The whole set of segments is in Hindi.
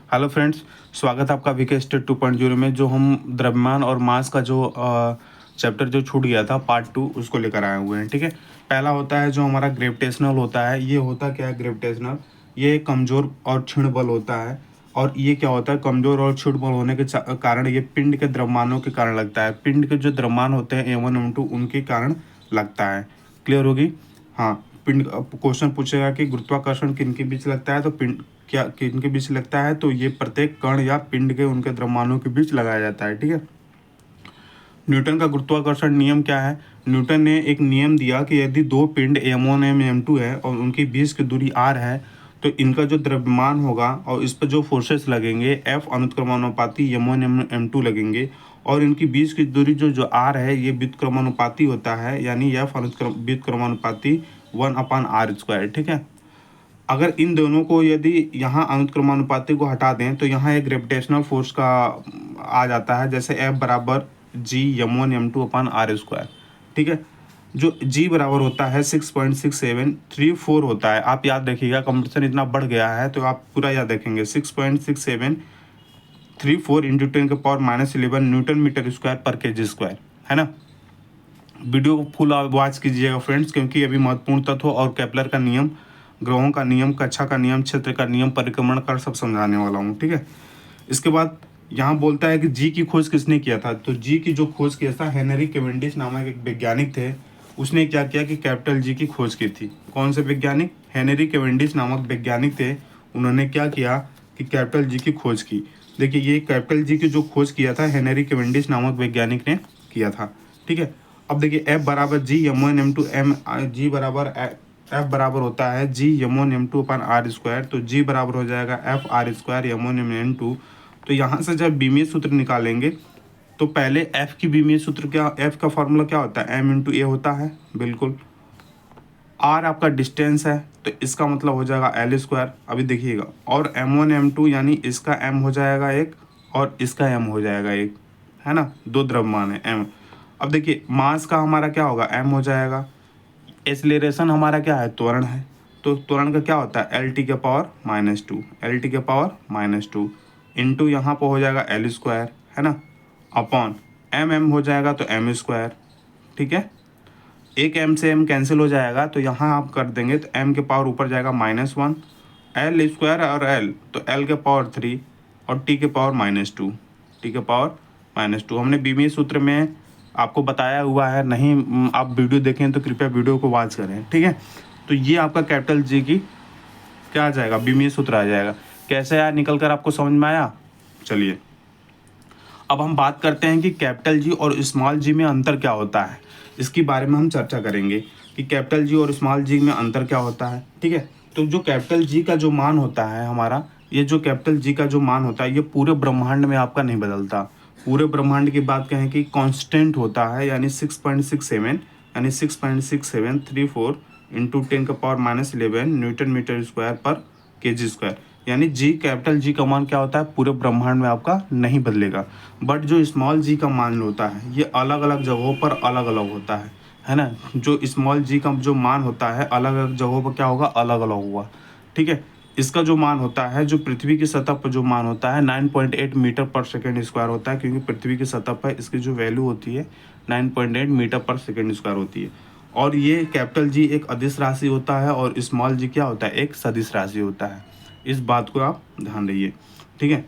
हेलो फ्रेंड्स, स्वागत है आपका वीके स्टेट 2.0 में। जो हम द्रव्यमान और मास का जो चैप्टर जो छूट गया था पार्ट 2 उसको लेकर आए हुए हैं। ठीक है, पहला होता है जो हमारा ग्रेविटेशनल होता है। ये होता क्या है ग्रेविटेशनल? ये एक कमज़ोर और क्षीण बल होता है। और ये क्या होता है, कमज़ोर और क्षीण बल होने के कारण ये पिंड के द्रव्यमानों के कारण लगता है। पिंड के जो द्रव्यमान होते हैं M1 M2 उनके कारण लगता है। क्लियर होगी? हाँ, पिंड क्वेश्चन पूछेगा कि गुरुत्वाकर्षण किन के बीच लगता है, तो पिंड क्या किन के बीच लगता है, तो ये प्रत्येक कण या पिंड के उनके द्रव्यमानों के बीच लगाया जाता है। ठीक है, न्यूटन का गुरुत्वाकर्षण नियम क्या है? न्यूटन ने एक नियम दिया कि यदि दो पिंड M1 M2 है और उनके बीच की दूरी r है, तो इनका जो द्रव्यमान होगा और इस पर जो फोर्सेस लगेंगे F अनुत्क्रमानुपाती M1 M2 लगेंगे, और इनकी बीच की दूरी जो r है ये व्युत्क्रमानुपाती होता है, यानी F व्युत्क्रमानुपाती 1/r²। ठीक है, अगर इन दोनों को यदि यहाँ अनुत्क्रमानुपाती को हटा दें तो यहाँ एक ग्रेविटेशनल फोर्स का आ जाता है, जैसे F बराबर G M1 M2/r²। ठीक है, जो G बराबर होता है 6.6734 होता है। आप याद रखिएगा, कंपटीशन इतना बढ़ गया है तो आप पूरा याद रखेंगे। 6.6734 इंटू 10⁻11 न्यूटन मीटर स्क्वायर पर kg², है ना। वीडियो को फुल वॉच कीजिएगा फ्रेंड्स, क्योंकि अभी महत्वपूर्ण तत्व और केपलर का नियम, ग्रहों का नियम, कक्षा का नियम, क्षेत्र का नियम, परिक्रमण का सब समझाने वाला हूँ। ठीक है, इसके बाद यहाँ बोलता है कि जी की खोज किसने किया था। तो जी की जो खोज किया था हेनरी कैवेंडिश नामक एक वैज्ञानिक थे। उसने क्या किया कि कैपिटल जी की खोज की थी। कौन से वैज्ञानिक? हेनरी कैवेंडिश नामक वैज्ञानिक थे। उन्होंने क्या किया कि कैपिटल जी की खोज की। देखिए, ये कैपिटल जी की जो खोज किया था हेनरी कैवेंडिश नामक वैज्ञानिक ने किया था। ठीक है, अब देखिए F बराबर G M1 M2 G बराबर F बराबर होता है G M1 M2/r²। तो G बराबर हो जाएगा F r² M1 M2। तो यहाँ से जब बीमीय सूत्र निकालेंगे तो पहले F की बीमीय सूत्र क्या, F का फॉर्मूला क्या होता है? M × A होता है, बिल्कुल। R आपका डिस्टेंस है तो इसका मतलब हो जाएगा L²। अभी देखिएगा, और M1 M2 यानी इसका M हो जाएगा एक और इसका M हो जाएगा एक, है ना। दो द्रव्यमान है M। अब देखिए मास का हमारा क्या होगा? M हो जाएगा। एक्सीलरेशन हमारा क्या है? त्वरण है। तो त्वरण का क्या होता है? L⁻⁻², L⁻⁻² इंटू यहाँ पर हो जाएगा L², है ना, अपॉन M हो जाएगा तो M²। ठीक है, एक M से M कैंसिल हो जाएगा तो यहाँ आप कर देंगे तो M के पावर ऊपर जाएगा -1, L² और L तो L के पावर 3 और T के पावर -2, T के पावर -2। हमने बीमीय सूत्र में आपको बताया हुआ है, नहीं आप वीडियो देखें तो कृपया वीडियो को वॉच करें। ठीक है, तो ये आपका कैपिटल जी की क्या आ जाएगा? बीमीय सूत्र आ जाएगा। कैसे आया निकल कर, आपको समझ में आया? चलिए अब हम बात करते हैं कि कैपिटल जी और स्मॉल जी में अंतर क्या होता है। इसके बारे में हम चर्चा करेंगे कि कैपिटल जी और स्मॉल जी में अंतर क्या होता है। ठीक है, तो जो कैपिटल जी का जो मान होता है हमारा, ये जो कैपिटल जी का जो मान होता है ये पूरे ब्रह्मांड में आपका नहीं बदलता। पूरे ब्रह्मांड की बात कहें कि कांस्टेंट होता है, यानी 6.67 यानी 6.6734 इंटू 10⁻11 न्यूटन मीटर स्क्वायर पर kg²। यानी जी कैपिटल जी का मान क्या होता है? पूरे ब्रह्मांड में आपका नहीं बदलेगा। बट जो स्मॉल जी का मान होता है ये अलग अलग जगहों पर अलग अलग होता है ना। जो स्मॉल जी का जो मान होता है अलग अलग जगहों पर क्या होगा? अलग अलग होगा। ठीक है, इसका जो मान होता है, जो पृथ्वी की सतह पर जो मान होता है 9.8 मीटर पर सेकेंड स्क्वायर होता है, क्योंकि पृथ्वी की सतह पर इसकी जो वैल्यू होती है 9.8 मीटर पर सेकेंड स्क्वायर होती है। और ये कैपिटल जी एक अदिश राशि होता है और स्मॉल जी क्या होता है? एक सदिश राशि होता है। इस बात को आप ध्यान रखिए। ठीक है,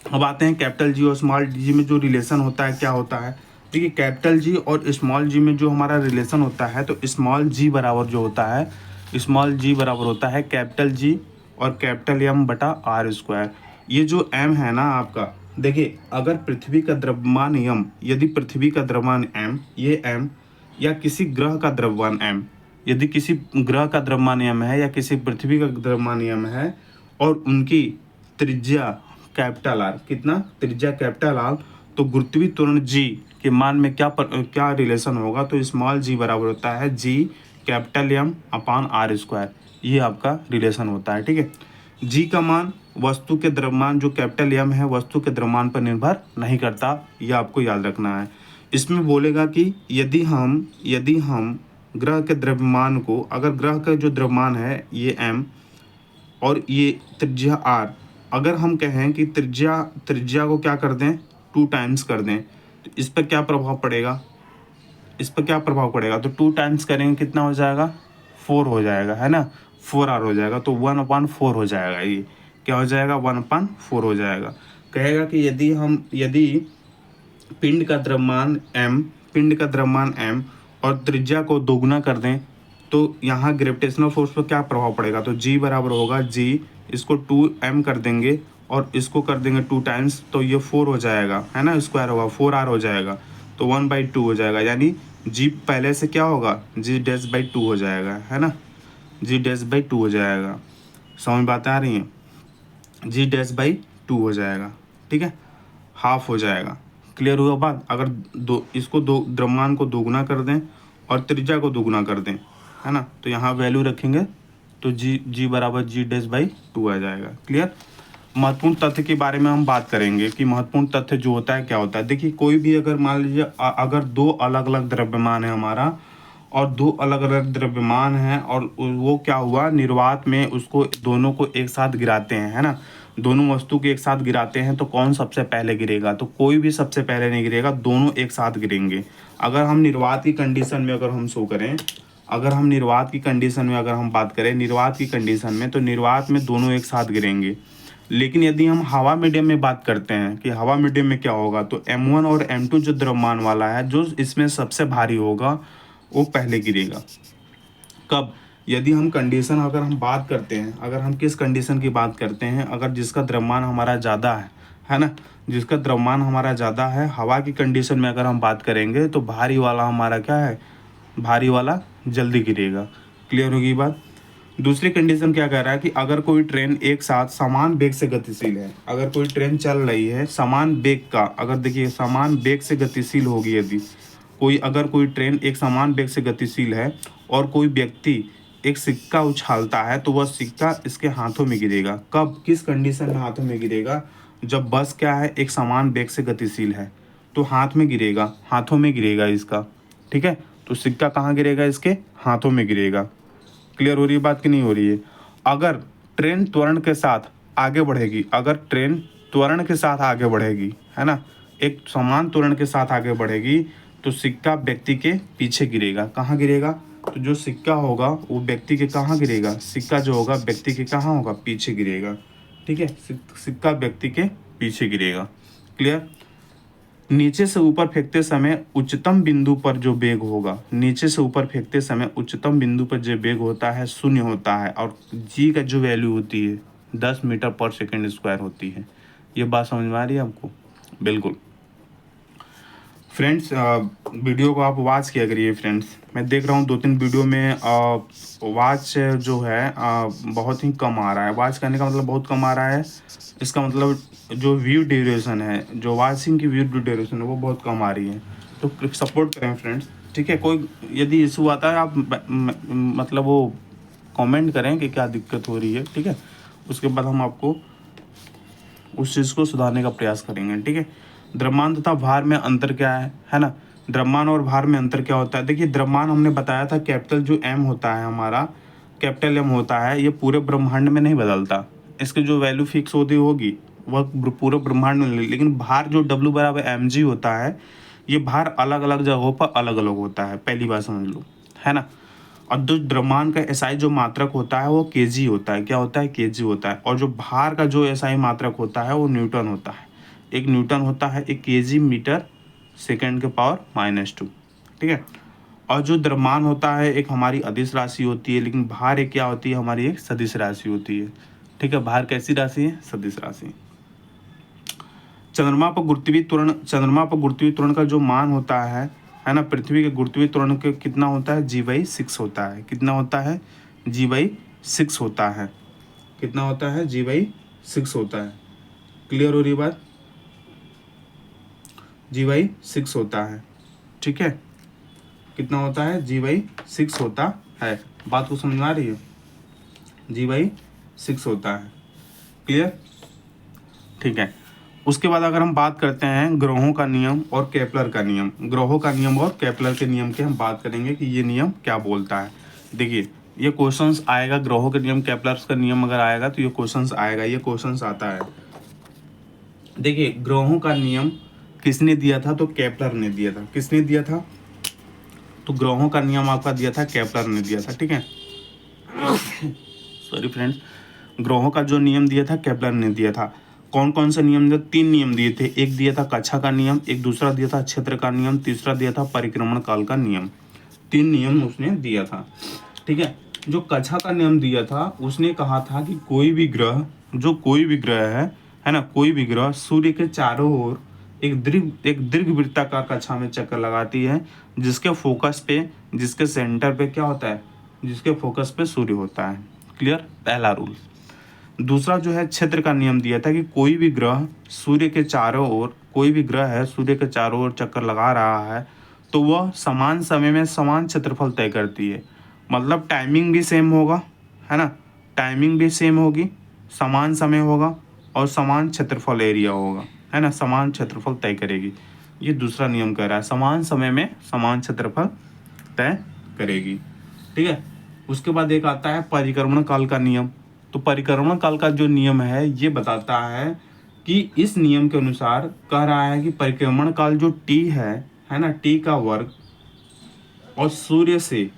अब आते हैं कैपिटल जी और स्मॉल जी में जो रिलेशन होता है क्या होता है। देखिए कैपिटल जी और स्मॉल जी में जो हमारा रिलेशन होता है, तो स्मॉल जी बराबर जो होता है, स्मॉल जी बराबर होता है कैपिटल जी और कैपिटल M/r²। ये जो M है ना आपका, देखिए अगर पृथ्वी का द्रव्यमान M, यदि पृथ्वी का द्रव्यमान M, ये M, या किसी ग्रह का द्रव्यमान M, यदि किसी ग्रह का द्रव्यमान M है या किसी पृथ्वी का द्रव्यमान M है और उनकी त्रिज्या कैपिटल R, कितना त्रिज्या कैपिटल R, तो गुरुत्वीय त्वरण G के मान में क्या रिलेशन होगा? तो स्मॉल g बराबर होता है G कैपिटल M/r²। ये आपका रिलेशन होता है। ठीक है, G का मान वस्तु के द्रव्यमान, जो कैपिटल M है वस्तु के द्रव्यमान पर निर्भर नहीं करता, ये आपको याद रखना है। इसमें बोलेगा कि यदि हम ग्रह के द्रव्यमान को, अगर ग्रह का जो द्रव्यमान है ये M और ये त्रिज्या R, अगर हम कहें कि त्रिज्या को क्या कर दें, 2 टाइम्स कर दें, तो इस पर क्या प्रभाव पड़ेगा, इस पर क्या प्रभाव पड़ेगा, तो 2 टाइम्स करेंगे कितना हो जाएगा, 4 हो जाएगा, है ना, 4r हो जाएगा, तो 1/4 हो जाएगा, ये क्या हो जाएगा, 1/4 हो जाएगा। कहेगा कि यदि पिंड का द्रव्यमान m और त्रिज्या को दोगुना कर दें तो यहाँ ग्रेविटेशनल फोर्स पर क्या प्रभाव पड़ेगा, तो g बराबर होगा g, इसको 2m कर देंगे और इसको कर देंगे 2 टाइम्स, तो ये 4 हो जाएगा, है ना, स्क्वायर होगा, 4r हो जाएगा, तो 1/2 हो जाएगा, यानी g पहले से क्या होगा, g'/2 हो जाएगा, है ना, g'/2 हो जाएगा। समझ बात आ रही है, g'/2 हो जाएगा, ठीक है, हाफ हो जाएगा। क्लियर हुआ बात। अगर इसको द्रव्यमान को दोगुना कर दें और त्रिज्या को दोगुना कर दें, है ना, तो यहाँ वैल्यू रखेंगे तो g बराबर g'/2 आ जाएगा। क्लियर। महत्वपूर्ण तथ्य के बारे में हम बात करेंगे कि महत्वपूर्ण तथ्य जो होता है क्या होता है। देखिए कोई भी अगर मान लीजिए अगर 2 अलग अलग द्रव्यमान है हमारा और 2 अलग अलग द्रव्यमान है और वो क्या हुआ, निर्वात में उसको दोनों को एक साथ गिराते हैं, है ना, दोनों वस्तु को एक साथ गिराते हैं, तो कौन सबसे पहले गिरेगा, तो कोई भी सबसे पहले नहीं गिरेगा, दोनों एक साथ गिरेंगे। अगर हम निर्वात की कंडीशन में अगर हम शो करें, अगर हम निर्वात की कंडीशन में अगर हम बात करें, निर्वात की कंडीशन में, तो निर्वात में दोनों एक साथ गिरेंगे। लेकिन यदि हम हवा मीडियम में बात करते हैं कि हवा मीडियम में क्या होगा, तो m1 और m2 जो द्रव्यमान वाला है, जो इसमें सबसे भारी होगा वो पहले गिरेगा। कब, यदि हम कंडीशन अगर हम बात करते हैं, अगर हम किस कंडीशन की बात करते हैं, अगर जिसका द्रव्यमान हमारा ज़्यादा है ना, जिसका द्रव्यमान हमारा ज़्यादा है, हवा की कंडीशन में अगर हम बात करेंगे तो भारी वाला हमारा क्या है, भारी वाला जल्दी गिरेगा। क्लियर होगी बात। दूसरी कंडीशन क्या कह रहा है कि अगर कोई ट्रेन एक साथ समान वेग से गतिशील है, अगर कोई ट्रेन चल रही है समान वेग का, अगर देखिए समान वेग से गतिशील होगी, यदि अगर कोई ट्रेन एक समान वेग से गतिशील है और कोई व्यक्ति एक सिक्का उछालता है, तो वह सिक्का इसके हाथों में गिरेगा। कब, किस कंडीशन में हाथों में गिरेगा, जब बस क्या है एक समान वेग से गतिशील है, तो हाथ में गिरेगा, हाथों में गिरेगा इसका, ठीक है, तो सिक्का कहाँ गिरेगा, इसके हाथों में गिरेगा। क्लियर हो रही है बात कि नहीं हो रही है। अगर ट्रेन त्वरण के साथ आगे बढ़ेगी, अगर ट्रेन त्वरण के साथ आगे बढ़ेगी, है ना, एक समान त्वरण के साथ आगे बढ़ेगी, तो सिक्का व्यक्ति के पीछे गिरेगा। कहाँ गिरेगा, तो जो सिक्का होगा वो व्यक्ति के कहाँ गिरेगा, सिक्का जो होगा व्यक्ति के कहाँ होगा, पीछे गिरेगा, ठीक है, सिक्का व्यक्ति के पीछे गिरेगा। क्लियर। नीचे से ऊपर फेंकते समय उच्चतम बिंदु पर जो वेग होगा, नीचे से ऊपर फेंकते समय उच्चतम बिंदु पर जो वेग होता है 0 होता है, और जी का जो वैल्यू होती है 10 मीटर पर सेकंड स्क्वायर होती है। ये बात समझ में आ रही है आपको। बिल्कुल फ्रेंड्स, वीडियो को आप वॉच किया करिए फ्रेंड्स। मैं देख रहा हूँ 2-3 वीडियो में वॉच जो है बहुत ही कम आ रहा है। वॉच करने का मतलब बहुत कम आ रहा है, इसका मतलब जो व्यू ड्यूरेशन है, जो वॉचिंग की व्यू ड्यूरेशन है वो बहुत कम आ रही है। तो सपोर्ट करें फ्रेंड्स, ठीक है। कोई यदि इशू आता है आप मतलब वो कमेंट करें कि क्या दिक्कत हो रही है, ठीक है, उसके बाद हम आपको उस चीज़ को सुधारने का प्रयास करेंगे, ठीक है। द्रव्यमान तथा भार में अंतर क्या है ना, द्रव्यमान और भार में अंतर क्या होता है। देखिए द्रव्यमान हमने बताया था कैपिटल जो m होता है हमारा, कैपिटल M होता है, ये पूरे ब्रह्मांड में नहीं बदलता, इसकी जो वैल्यू फिक्स होगी वह पूरे ब्रह्मांड में, लेकिन भार जो W बराबर mg होता है, ये भार अलग अलग जगहों पर अलग अलग होता है, पहली बात समझ लो, है ना। और जो द्रव्यमान का एसआई जो मात्रक होता है वो केजी होता है, क्या होता है, केजी होता है। और जो भार का जो एसआई मात्रक होता है वो न्यूटन होता है, एक न्यूटन होता है, एक केजी मीटर सेकंड के पावर -2, ठीक है। और जो द्रव्यमान होता है एक हमारी अदिश राशि होती है, लेकिन भार एक क्या होती है, हमारी एक सदिश राशि होती है, ठीक है। भार कैसी राशि है, सदिश राशि। चंद्रमा पर गुरुत्वीय त्वरण का जो मान होता है ना, पृथ्वी के गुरुत्वीय त्वरण के कितना होता है, g/6 होता है। कितना होता है, g/6 होता है। कितना होता है, g/6 होता है। क्लियर हो रही बात, g/6 होता है, ठीक है। कितना होता है, g/6 होता है। बात को समझ आ रही है, g/6 होता है। क्लियर, ठीक है। उसके बाद अगर हम बात करते हैं ग्रोहों का नियम और केपलर का नियम, ग्रोहों का नियम और केपलर के नियम की हम बात करेंगे कि ये नियम क्या बोलता है। देखिए ये क्वेश्चंस आएगा, ग्रहों के नियम, केपलर्स का नियम अगर आएगा तो ये क्वेश्चंस आएगा, ये क्वेश्चंस आता है। देखिए ग्रहों का नियम किसने दिया था, तो केपलर ने दिया था। किसने दिया था, तो ग्रहों का नियम आपका दिया था केपलर ने दिया था, ठीक है। सॉरी फ्रेंड्स, ग्रहों का जो नियम दिया था केपलर ने दिया था। कौन कौन से नियम दिए, 3 नियम दिए थे। एक दिया था कक्षा का नियम, एक दूसरा दिया था क्षेत्र का नियम, तीसरा दिया था परिक्रमण काल का नियम। 3 नियम उसने दिया था, ठीक है। जो कक्षा का नियम दिया था उसने कहा था कि कोई भी ग्रह, जो कोई भी ग्रह है ना, कोई भी ग्रह सूर्य के चारों ओर एक दीर्घ वृत्ताकार कक्षा में चक्कर लगाती है, जिसके फोकस पे, जिसके सेंटर पे क्या होता है, जिसके फोकस पे सूर्य होता है। क्लियर, पहला रूल। दूसरा जो है क्षेत्र का नियम दिया था कि कोई भी ग्रह सूर्य के चारों ओर, कोई भी ग्रह है सूर्य के चारों ओर चक्कर लगा रहा है तो वह समान समय में समान क्षेत्रफल तय करती है। मतलब टाइमिंग भी सेम होगा, है ना, टाइमिंग भी सेम होगी, समान समय होगा और समान क्षेत्रफल एरिया होगा, है ना, समान क्षेत्रफल तय करेगी। ये दूसरा नियम कह रहा है, समान समय में समान क्षेत्रफल तय करेगी, ठीक है। उसके बाद एक आता है परिक्रमण काल का नियम। तो परिक्रमण काल का जो नियम है ये बताता है कि इस नियम के अनुसार कह रहा है कि परिक्रमण काल जो टी है ना, टी का वर्ग और सूर्य से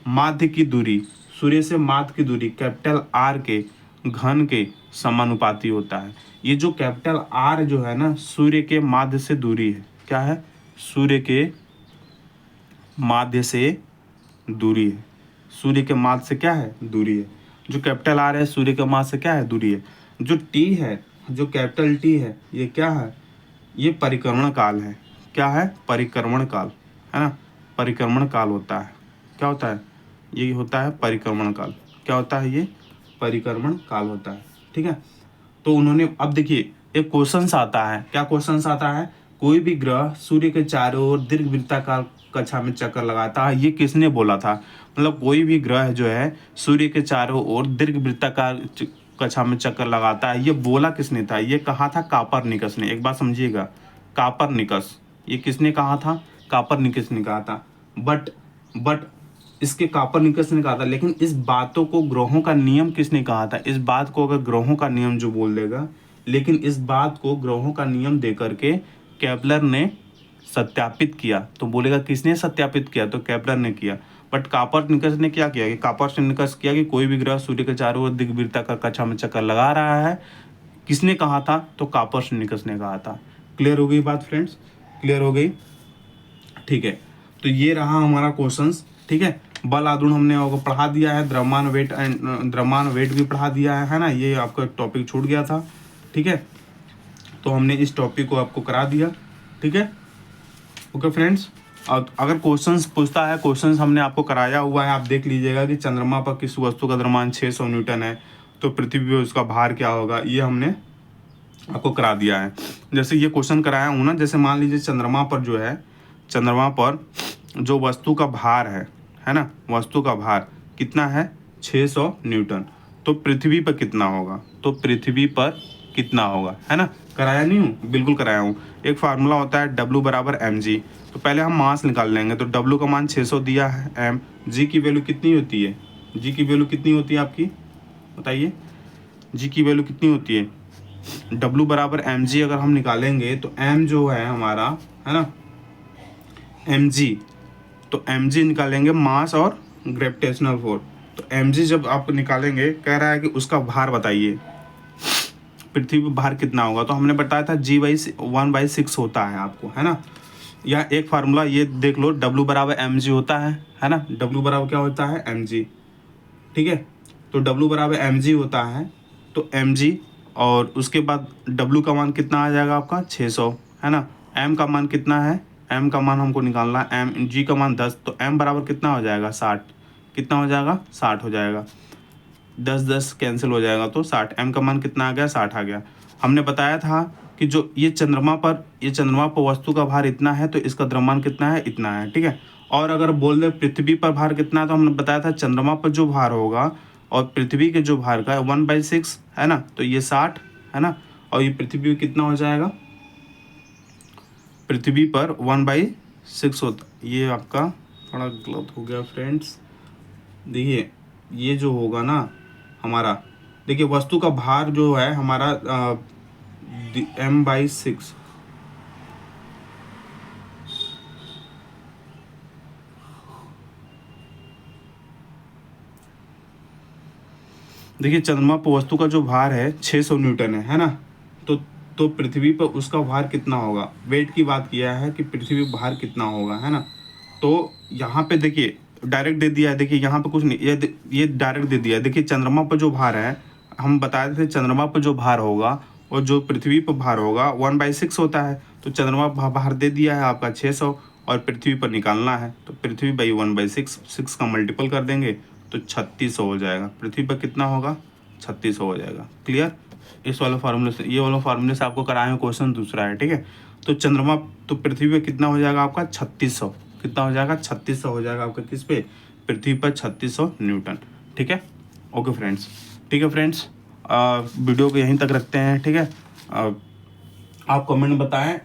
माध्य की दूरी, सूर्य से माध्य की दूरी कैपिटल आर के घन के समानुपाती होता है। ये जो कैपिटल आर जो है ना, सूर्य के माध्य से दूरी है। क्या है, सूर्य के माध्य से दूरी है। सूर्य के माध्य से क्या है, दूरी है। जो कैपिटल आर है सूर्य के माध्य से क्या है, दूरी है। जो टी है, जो कैपिटल टी है, ये क्या है, ये परिक्रमण काल है। क्या है, परिक्रमण काल, है ना, परिक्रमण काल होता है। क्या होता है, ये होता है परिक्रमण काल। क्या होता है, ये परिक्रमण काल होता है, ठीक है। तो उन्होंने, अब देखिए एक क्वेश्चन आता है, क्या क्वेश्चन आता है, कोई भी ग्रह सूर्य के चारों ओर दीर्घ वृत्ताकार कक्षा में चक्कर लगाता है, ये किसने बोला था। मतलब कोई भी ग्रह जो है सूर्य के चारों ओर दीर्घ वृत्ताकार कक्षा में चक्कर लगाता है, ये बोला किसने था, ये कहा था कापरनिकस ने। एक बात समझिएगा, कापरनिकस, ये किसने कहा था, कापरनिकस ने कहा था। बट इसके कापरनिकस ने कहा था, लेकिन इस बातों को ग्रहों का नियम किसने कहा था। इस बात को अगर ग्रहों का नियम जो बोल देगा, लेकिन इस बात को ग्रहों का नियम दे करके केपलर ने सत्यापित किया, तो बोलेगा किसने सत्यापित किया, तो केपलर ने किया। बट कापरनिकस ने क्या किया, कि कापरनिकस किया कि कोई भी ग्रह सूर्य के चारों ओर दिग्वृत्ताकार कक्षा में चक्कर लगा रहा है, किसने कहा था, तो कापरनिकस ने कहा था। क्लियर हो गई बात फ्रेंड्स, क्लियर हो गई, ठीक है। तो ये रहा हमारा क्वेश्चंस, ठीक है। बल आघूर्ण हमने आपको पढ़ा दिया है, द्रव्यमान वेट एंड द्रव्यमान वेट भी पढ़ा दिया है ना, ये आपका टॉपिक छूट गया था, ठीक है। तो हमने इस टॉपिक को आपको करा दिया, ठीक है। ओके फ्रेंड्स, और अगर क्वेश्चंस पूछता है, क्वेश्चंस हमने आपको कराया हुआ है, आप देख लीजिएगा कि चंद्रमा पर किस वस्तु का द्रव्यमान 600 न्यूटन है, तो पृथ्वी पर उसका भार क्या होगा, ये हमने आपको करा दिया है। जैसे ये क्वेश्चन कराया हूँ ना, जैसे मान लीजिए चंद्रमा पर जो है, चंद्रमा पर जो वस्तु का भार है ना, वस्तु का भार कितना है, 600 न्यूटन, तो पृथ्वी पर कितना होगा, तो पृथ्वी पर कितना होगा, है ना। कराया नहीं हूँ, बिल्कुल कराया हूँ। एक फार्मूला होता है W बराबर mg। तो पहले हम मास निकाल लेंगे, तो W का मान 600 दिया है, m, g की वैल्यू कितनी होती है, g की वैल्यू कितनी होती है आपकी, बताइए, g की वैल्यू कितनी होती है। W बराबर mg अगर हम निकालेंगे तो m जो है हमारा, है ना, mg, तो mg निकालेंगे मास और ग्रेविटेशनल फोर्स। तो mg जब आप निकालेंगे, कह रहा है कि उसका भार बताइए, पृथ्वी पर भार कितना होगा, तो हमने बताया था G/1/6 होता है आपको, है ना। या एक फार्मूला ये देख लो, W बराबर mg होता है ना, W बराबर क्या होता है, mg, ठीक है। तो W बराबर mg होता है, तो mg, और उसके बाद W का मान कितना आ जाएगा आपका 600, है ना। m का मान कितना है, m का मान हमको निकालना है, m, g का मान 10, तो m बराबर कितना हो जाएगा 60, कितना हो जाएगा 60 हो जाएगा, 10 कैंसिल हो जाएगा, तो 60, m का मान कितना आ गया, 60 आ गया। हमने बताया था कि जो ये चंद्रमा पर वस्तु का भार इतना है, तो इसका द्रव्यमान कितना है, इतना है, ठीक है। और अगर बोल दे पृथ्वी पर भार कितना है, तो हमने बताया था चंद्रमा पर जो भार होगा और पृथ्वी के जो भार का 1/6 है ना, तो ये 60 है ना, और ये पृथ्वी कितना हो जाएगा, पृथ्वी पर 1/6 होता, ये आपका थोड़ा गलत हो गया फ्रेंड्स, देखिए ये जो होगा ना हमारा, देखिए वस्तु का भार जो है हमारा m/6, देखिए चंद्रमा पर वस्तु का जो भार है 600 न्यूटन है ना। तो पृथ्वी पर उसका भार कितना होगा, वेट की बात किया है कि पृथ्वी पर भार कितना होगा, है ना। तो यहाँ पे देखिए डायरेक्ट दे दिया है, देखिए यहाँ पे कुछ नहीं, ये डायरेक्ट दे दिया है। देखिए चंद्रमा पर जो भार है, हम बताए थे चंद्रमा पर जो भार होगा और जो पृथ्वी पर भार होगा 1/6 होता है। तो चंद्रमा पर भार दे दिया है आपका 600 और पृथ्वी पर निकालना है, तो पृथ्वी बाई 1/6, 6 का मल्टीपल कर देंगे तो 3600 हो जाएगा। पृथ्वी पर कितना होगा, 3600 हो जाएगा। क्लियर। इस वाले फार्मूले से, ये वाला फार्मूले से आपको कराए हैं क्वेश्चन दूसरा है, ठीक है। तो चंद्रमा, तो पृथ्वी पे कितना हो जाएगा आपका 3600, कितना हो जाएगा 3600 हो जाएगा आपका किस पे, पृथ्वी पर 3600 न्यूटन, ठीक है। ओके फ्रेंड्स, ठीक है फ्रेंड्स, वीडियो को यहीं तक रखते हैं, ठीक है। आप कमेंट बताएं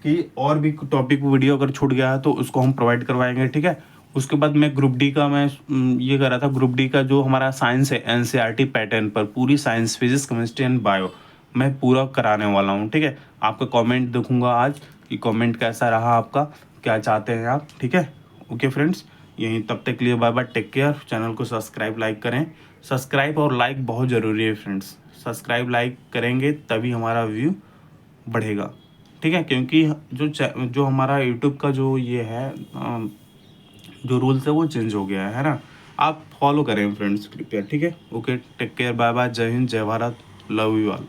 कि और भी टॉपिक वीडियो अगर छूट गया है तो उसको हम प्रोवाइड करवाएंगे, ठीक है। उसके बाद मैं ग्रुप डी का ये कर रहा था, ग्रुप डी का जो हमारा साइंस है एनसीईआरटी पैटर्न पर पूरी science, physics, chemistry and bio मैं पूरा कराने वाला हूँ, ठीक है। आपका कमेंट देखूंगा आज कि कमेंट कैसा रहा आपका, क्या चाहते हैं आप, ठीक है। ओके फ्रेंड्स, यहीं तब तक के लिए bye bye, take care. Channel को सब्सक्राइब लाइक करें, सब्सक्राइब और लाइक बहुत ज़रूरी है फ्रेंड्स। सब्सक्राइब लाइक करेंगे तभी हमारा व्यू बढ़ेगा, ठीक है। क्योंकि जो हमारा यूट्यूब का जो ये है जो रूल्स है वो चेंज हो गया है ना। आप फॉलो करें फ्रेंड्स कृपया, ठीक है। Okay, take care, bye bye, जय हिंद, जय भारत, लव यू ऑल।